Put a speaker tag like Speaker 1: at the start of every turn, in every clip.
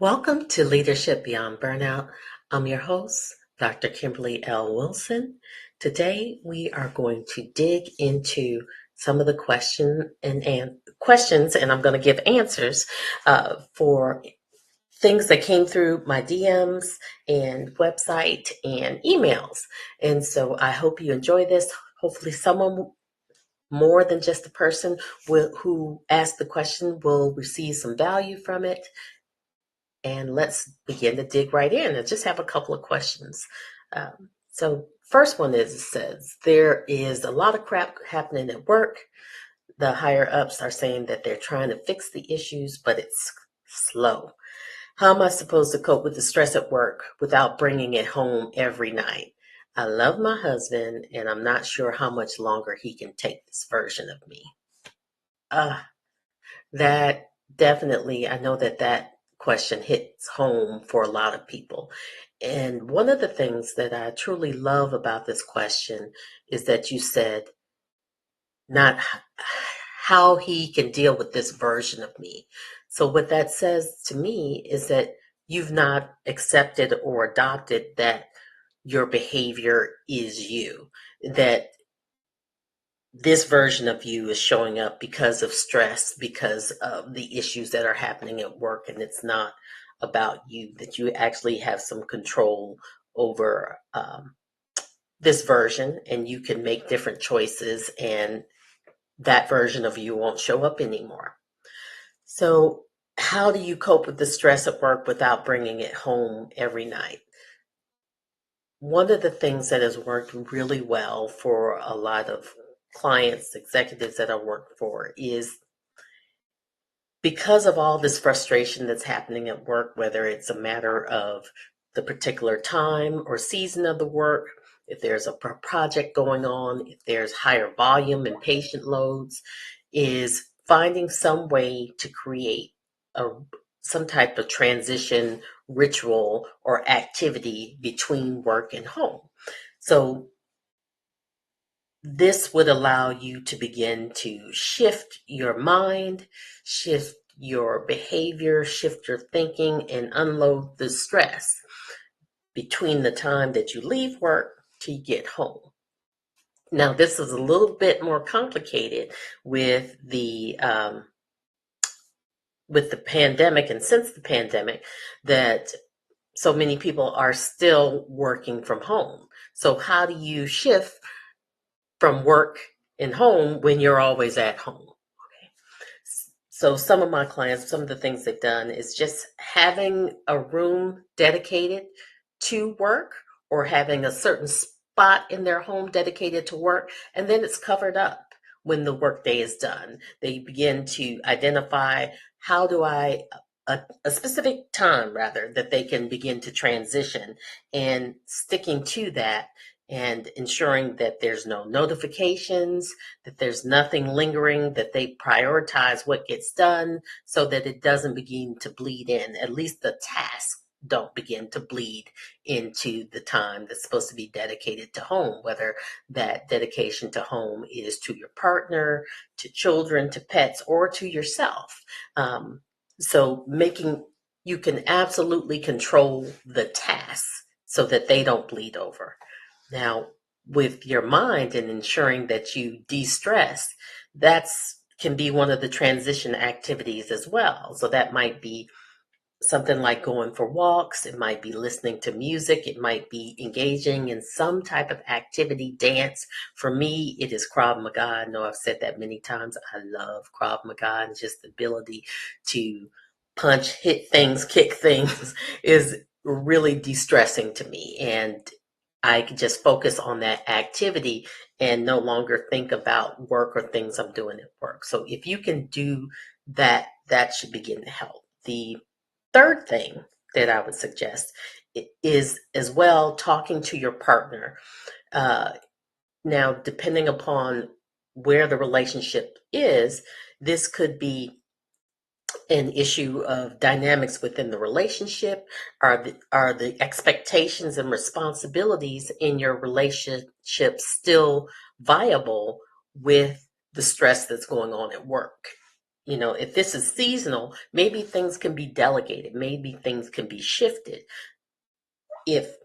Speaker 1: Welcome to Leadership Beyond Burnout. I'm your host, Dr. Kimberly L. Wilson. Today we are going to dig into some of the questions, and I'm going to give answers for things that came through my DMs and website and emails. And so I hope you enjoy this. Hopefully someone more than just the person who asked the question will receive some value from it. And let's begin to dig right in. I just have a couple of questions. So first one is, it says, there is a lot of crap happening at work. The higher ups are saying that they're trying to fix the issues, but it's slow. How am I supposed to cope with the stress at work without bringing it home every night? I love my husband, and I'm not sure how much longer he can take this version of me. Uh, That definitely, I know that question hits home for a lot of people. And one of the things that I truly love about this question is that you said not how he can deal with this version of me. So what that says to me is that you've not accepted or adopted that your behavior is you, that this version of you is showing up because of stress, because of the issues that are happening at work, and it's not about you, that you actually have some control over this version, and you can make different choices, and that version of you won't show up anymore. So, how do you cope with the stress at work without bringing it home every night? One of the things that has worked really well for a lot of clients, executives that I work for, is because of all this frustration that's happening at work, whether it's a matter of the particular time or season of the work, if there's a project going on, if there's higher volume and patient loads, is finding some way to create a, some type of transition ritual or activity between work and home. So this would allow you to begin to shift your mind, shift your behavior, shift your thinking, and unload the stress between the time that you leave work till you get home. Now, this is a little bit more complicated with the pandemic, and since the pandemic, that so many people are still working from home. So how do you shift from work and home when you're always at home? Okay. So some of my clients, some of the things they've done is just having a room dedicated to work, or having a certain spot in their home dedicated to work, and then it's covered up when the workday is done. They begin to identify how do I a specific time rather that they can begin to transition, and sticking to that and ensuring that there's no notifications, that there's nothing lingering, that they prioritize what gets done so that it doesn't begin to bleed in. At least the tasks don't begin to bleed into the time that's supposed to be dedicated to home, whether that dedication to home is to your partner, to children, to pets, or to yourself. So you can absolutely control the tasks so that they don't bleed over. Now, with your mind and ensuring that you de-stress, that's can be one of the transition activities as well. So that might be something like going for walks, it might be listening to music, it might be engaging in some type of activity, dance. For me, it is Krav Maga. I know I've said that many times. I love Krav Maga, and just the ability to punch, hit things, kick things is really de-stressing to me. And I can just focus on that activity and no longer think about work or things I'm doing at work. So if you can do that, that should begin to help. The third thing that I would suggest is as well talking to your partner. Now, depending upon where the relationship is, this could be an issue of dynamics within the relationship. Are the expectations and responsibilities in your relationship still viable with the stress that's going on at work? if this is seasonal, maybe things can be delegated, maybe things can be shifted. If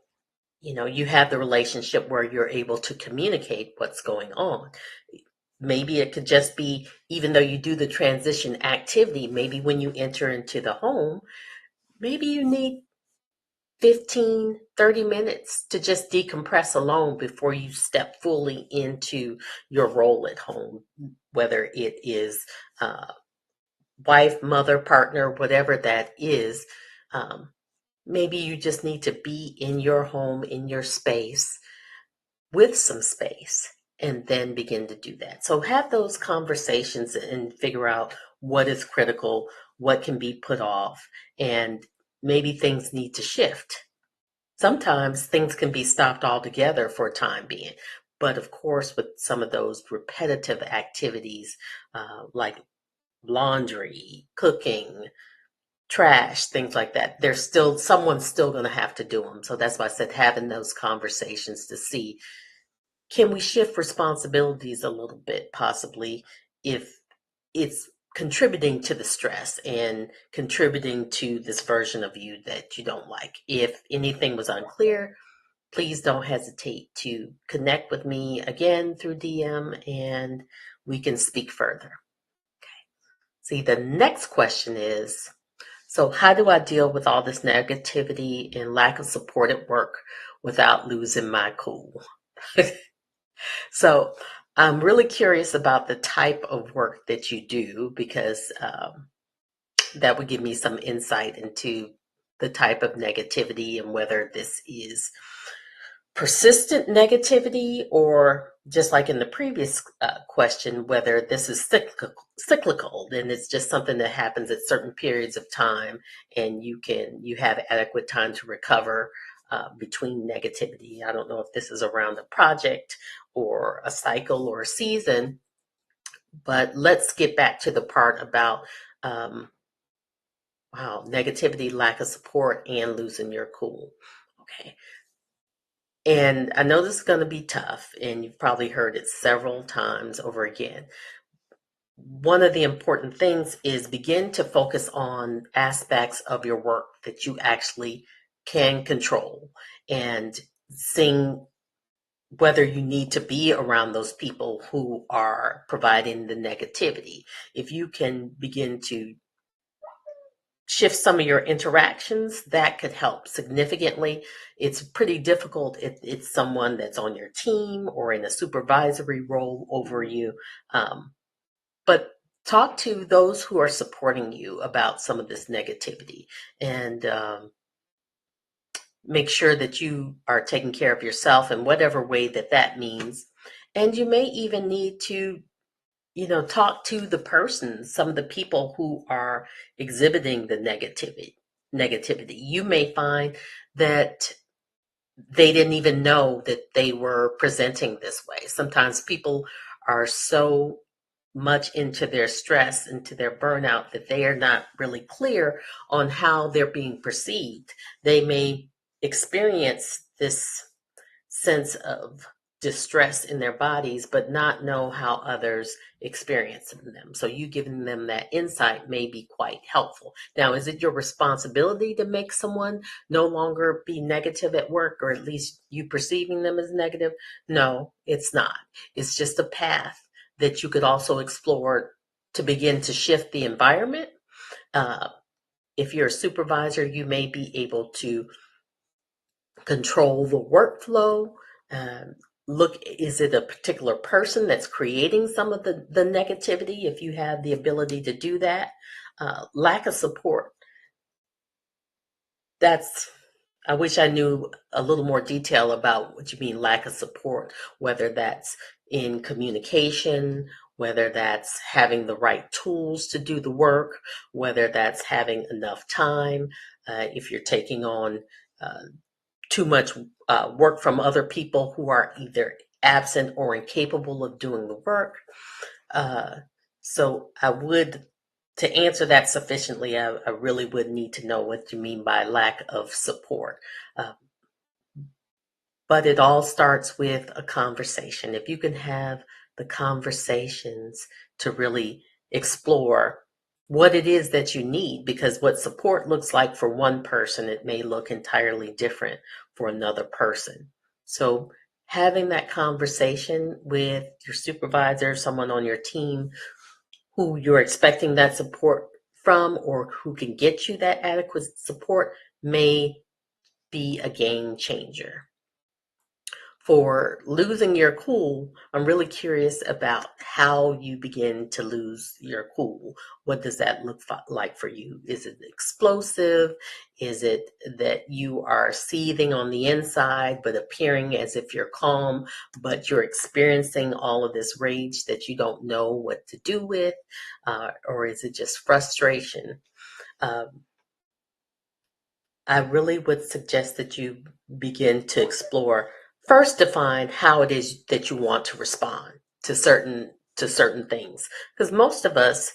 Speaker 1: you have the relationship where you're able to communicate what's going on. Maybe it could just be, even though you do the transition activity, maybe when you enter into the home, maybe you need 15, 30 minutes to just decompress alone before you step fully into your role at home, whether it is wife, mother, partner, whatever that is. Maybe you just need to be in your home, in your space, with some space, and then begin to do that. So have those conversations and figure out what is critical, what can be put off, and maybe things need to shift. Sometimes things can be stopped altogether for a time being. But of course, with some of those repetitive activities like laundry, cooking, trash, things like that, someone's still going to have to do them. So that's why I said having those conversations to see, can we shift responsibilities a little bit, possibly, if it's contributing to the stress and contributing to this version of you that you don't like. If anything was unclear, please don't hesitate to connect with me again through DM and we can speak further. See, the next question is, so how do I deal with all this negativity and lack of support at work without losing my cool? So I'm really curious about the type of work that you do, because that would give me some insight into the type of negativity and whether this is persistent negativity, or just like in the previous question, whether this is cyclical, and it's just something that happens at certain periods of time and you have adequate time to recover between negativity. I don't know if this is around a project or a cycle or a season, but let's get back to the part about negativity, lack of support, and losing your cool. Okay. And I know this is going to be tough, and you've probably heard it several times over again. One of the important things is begin to focus on aspects of your work that you actually can control, and seeing whether you need to be around those people who are providing the negativity. If you can begin to shift some of your interactions, that could help significantly. It's pretty difficult if it's someone that's on your team or in a supervisory role over you. But talk to those who are supporting you about some of this negativity, and make sure that you are taking care of yourself in whatever way that means. And you may even need to talk to the person, some of the people who are exhibiting the negativity. You may find that they didn't even know that they were presenting this way. Sometimes people are so much into their stress, into their burnout, that they are not really clear on how they're being perceived. They may experience this sense of distress in their bodies, but not know how others experience them. So you giving them that insight may be quite helpful. Now, is it your responsibility to make someone no longer be negative at work, or at least you perceiving them as negative? No, it's not. It's just a path that you could also explore to begin to shift the environment. If you're a supervisor, you may be able to control the workflow. Look, is it a particular person that's creating some of the negativity? If you have the ability to do that, lack of support. I wish I knew a little more detail about what you mean, lack of support, whether that's in communication, whether that's having the right tools to do the work, whether that's having enough time, if you're taking on too much work from other people who are either absent or incapable of doing the work. So to answer that sufficiently, I really would need to know what you mean by lack of support. But it all starts with a conversation. If you can have the conversations to really explore what it is that you need, because what support looks like for one person, it may look entirely different for another person. So having that conversation with your supervisor, someone on your team who you're expecting that support from or who can get you that adequate support may be a game changer. For losing your cool, I'm really curious about how you begin to lose your cool. What does that look like for you? Is it explosive? Is it that you are seething on the inside, but appearing as if you're calm, but you're experiencing all of this rage that you don't know what to do with? Or is it just frustration? Um, I really would suggest that you begin to explore. First, define how it is that you want to respond to certain things. Because most of us,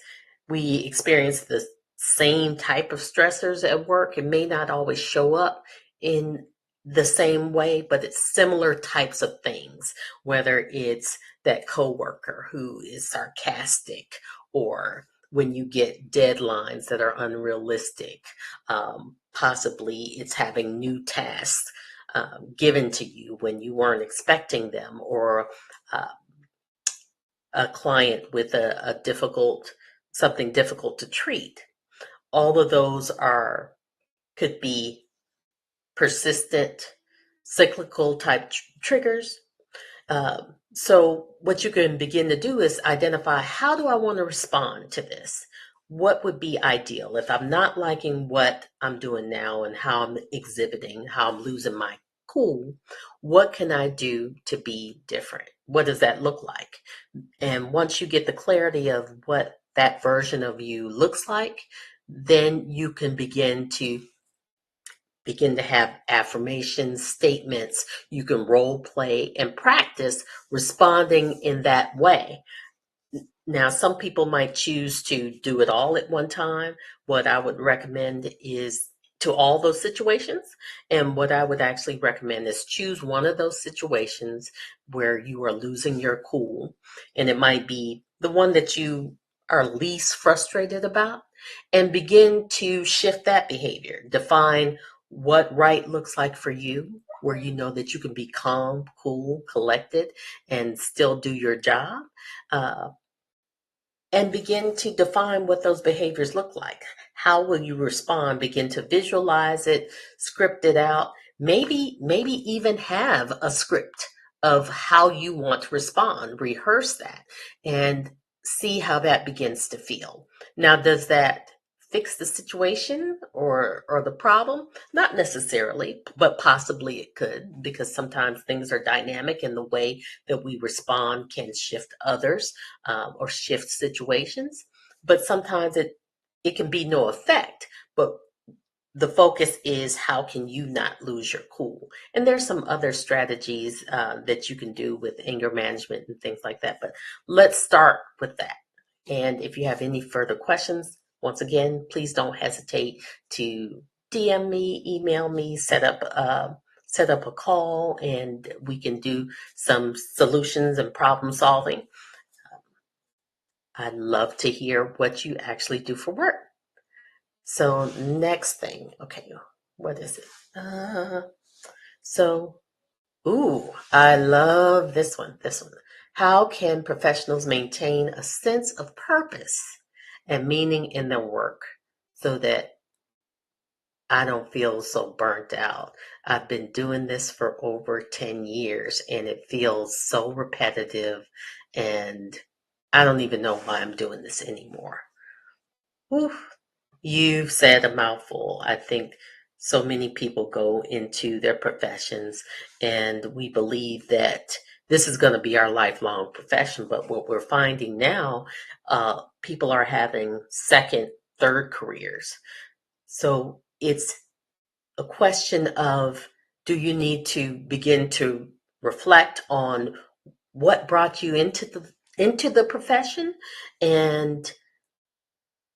Speaker 1: we experience the same type of stressors at work. It may not always show up in the same way, but it's similar types of things, whether it's that coworker who is sarcastic, or when you get deadlines that are unrealistic. Possibly it's having new tasks given to you when you weren't expecting them, or uh, a client with a difficult, something difficult to treat. All of those could be persistent, cyclical type triggers. So what you can begin to do is identify, how do I want to respond to this? What would be ideal if I'm not liking what I'm doing now and how I'm exhibiting, how I'm losing my cool? What can I do to be different? What does that look like? And once you get the clarity of what that version of you looks like, then you can begin to have affirmations, statements. You can role play and practice responding in that way. Now, some people might choose to do it all at one time. What I would recommend is to all those situations. And what I would actually recommend is choose one of those situations where you are losing your cool. And it might be the one that you are least frustrated about, and begin to shift that behavior. Define what right looks like for you, where you know that you can be calm, cool, collected, and still do your job. Uh, and begin to define what those behaviors look like. How will you respond? Begin to visualize it, script it out, maybe even have a script of how you want to respond. Rehearse that and see how that begins to feel. Now, does that fix the situation or the problem? Not necessarily, but possibly it could, because sometimes things are dynamic and the way that we respond can shift others, or shift situations. But sometimes it can be no effect. But the focus is, how can you not lose your cool? And there's some other strategies that you can do with anger management and things like that. But let's start with that. And if you have any further questions, once again, please don't hesitate to DM me, email me, set up a call, and we can do some solutions and problem solving. I'd love to hear what you actually do for work. So next thing, okay, what is it? So, ooh, I love this one. This one. How can professionals maintain a sense of purpose and meaning in their work so that I don't feel so burnt out? I've been doing this for over 10 years and it feels so repetitive, and I don't even know why I'm doing this anymore. Oof. You've said a mouthful. I think so many people go into their professions and we believe that this is going to be our lifelong profession. But what we're finding now, people are having second, third careers. So it's a question of, do you need to begin to reflect on what brought you into the profession, and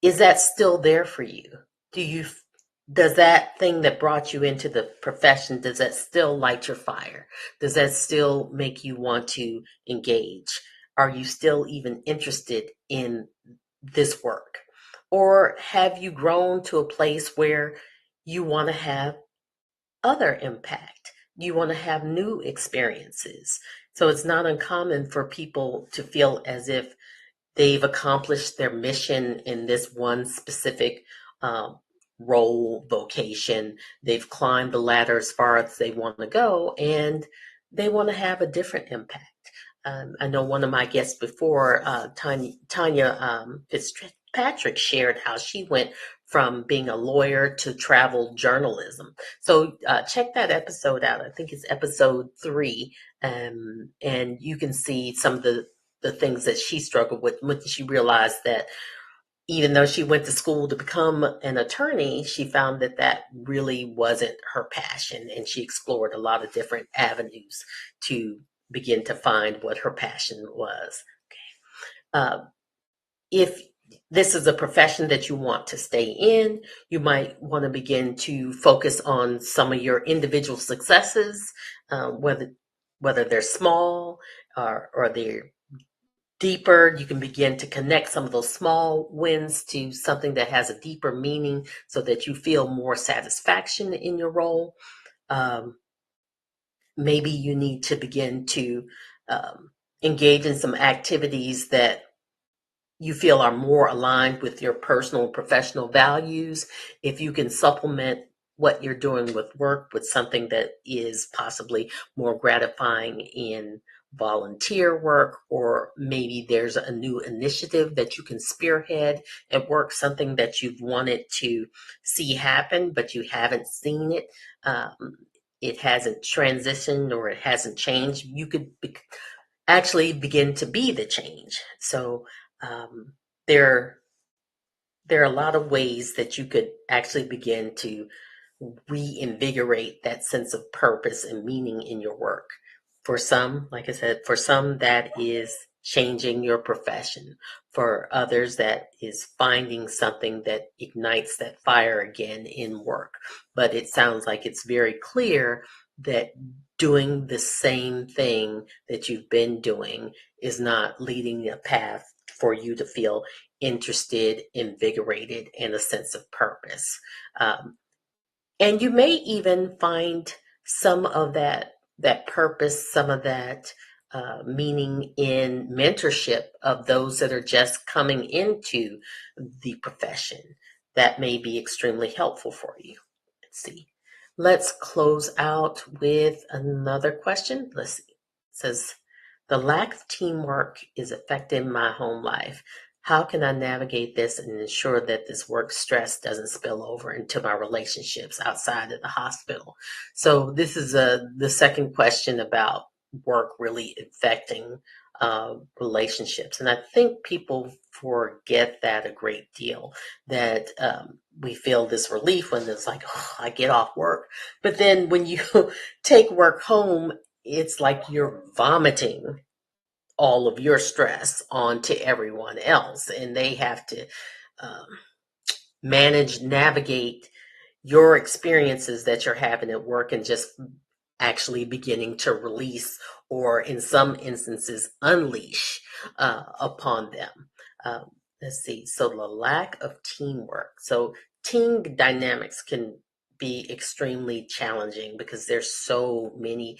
Speaker 1: is that still there for you? Do you does that thing that brought you into the profession, does that still light your fire? Does that still make you want to engage? Are you still even interested in this work? Or have you grown to a place where you want to have other impact? You want to have new experiences. So it's not uncommon for people to feel as if they've accomplished their mission in this one specific um, role, vocation. They've climbed the ladder as far as they want to go, and they want to have a different impact. I know one of my guests before, Tanya Fitzpatrick, shared how she went from being a lawyer to travel journalism. So check that episode out. I think it's episode 3, and you can see some of the things that she struggled with when she realized that even though she went to school to become an attorney, she found that that really wasn't her passion. And she explored a lot of different avenues to begin to find what her passion was. Uh, if this is a profession that you want to stay in, you might want to begin to focus on some of your individual successes, whether they're small or they're deeper. You can begin to connect some of those small wins to something that has a deeper meaning so that you feel more satisfaction in your role. Um, Maybe you need to begin to engage in some activities that you feel are more aligned with your personal and professional values. If you can supplement what you're doing with work with something that is possibly more gratifying in volunteer work, or maybe there's a new initiative that you can spearhead at work, something that you've wanted to see happen, but you haven't seen it. It hasn't transitioned or it hasn't changed. You could actually begin to be the change. So um, there, there are a lot of ways that you could actually begin to reinvigorate that sense of purpose and meaning in your work. For some, like I said, for some that is changing your profession. For others, that is finding something that ignites that fire again in work. But it sounds like it's very clear that doing the same thing that you've been doing is not leading a path for you to feel interested, invigorated, and a sense of purpose. And you may even find some of that purpose, some of that meaning in mentorship of those that are just coming into the profession. That may be extremely helpful for you. Let's see. Let's close out with another question. Let's see. It says, the lack of teamwork is affecting my home life. How can I navigate this and ensure that this work stress doesn't spill over into my relationships outside of the hospital? So this is the second question about work really affecting relationships. And I think people forget that a great deal, that we feel this relief when it's like, oh, I get off work. But then when you take work home, it's like you're vomiting all of your stress onto everyone else, and they have to um, navigate your experiences that you're having at work and just actually beginning to release, or in some instances unleash upon them. Um, let's see. So the lack of teamwork. So team dynamics can be extremely challenging because there's so many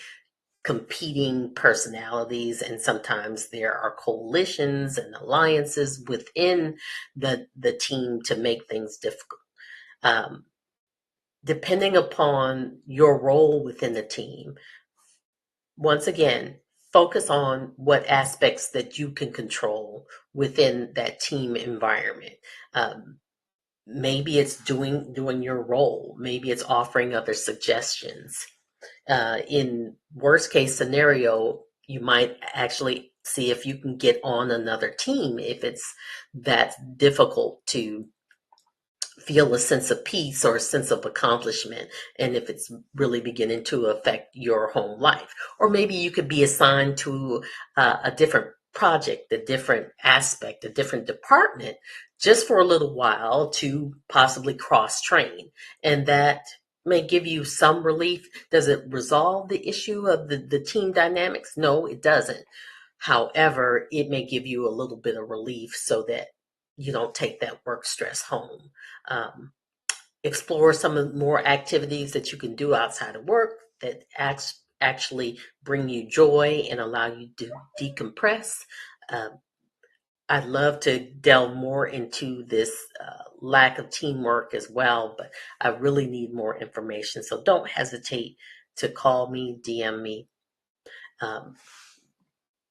Speaker 1: competing personalities, and sometimes there are coalitions and alliances within the team to make things difficult. Um, Depending upon your role within the team, once again, focus on what aspects that you can control within that team environment. Um, Maybe it's doing your role. Maybe it's offering other suggestions. In worst case scenario, you might actually see if you can get on another team if it's that difficult to feel a sense of peace or a sense of accomplishment, and if it's really beginning to affect your home life. Or maybe you could be assigned to a different project, a different aspect, a different department, just for a little while to possibly cross train. And that may give you some relief. Does it resolve the issue of the team dynamics? No, it doesn't. However, it may give you a little bit of relief so that you don't take that work stress home. Explore some of the more activities that you can do outside of work that actually bring you joy and allow you to decompress. Um, I'd love to delve more into this lack of teamwork as well, but I really need more information. So don't hesitate to call me, DM me. Um,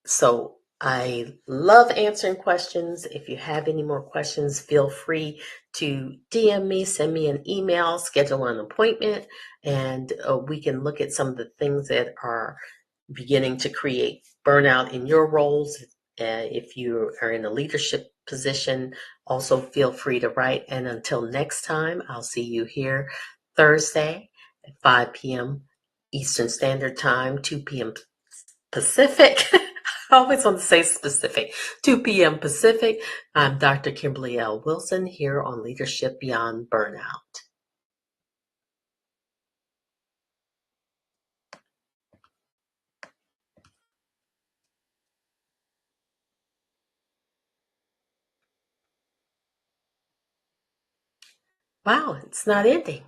Speaker 1: so I love answering questions. If you have any more questions, feel free to DM me, send me an email, schedule an appointment, and we can look at some of the things that are beginning to create burnout in your roles. If you are in a leadership position, also feel free to write. And until next time, I'll see you here Thursday at 5 p.m. Eastern Standard Time, 2 p.m. Pacific. I always want to say specific. 2 p.m. Pacific. I'm Dr. Kimberly L. Wilson here on Leadership Beyond Burnout. Wow, it's not ending.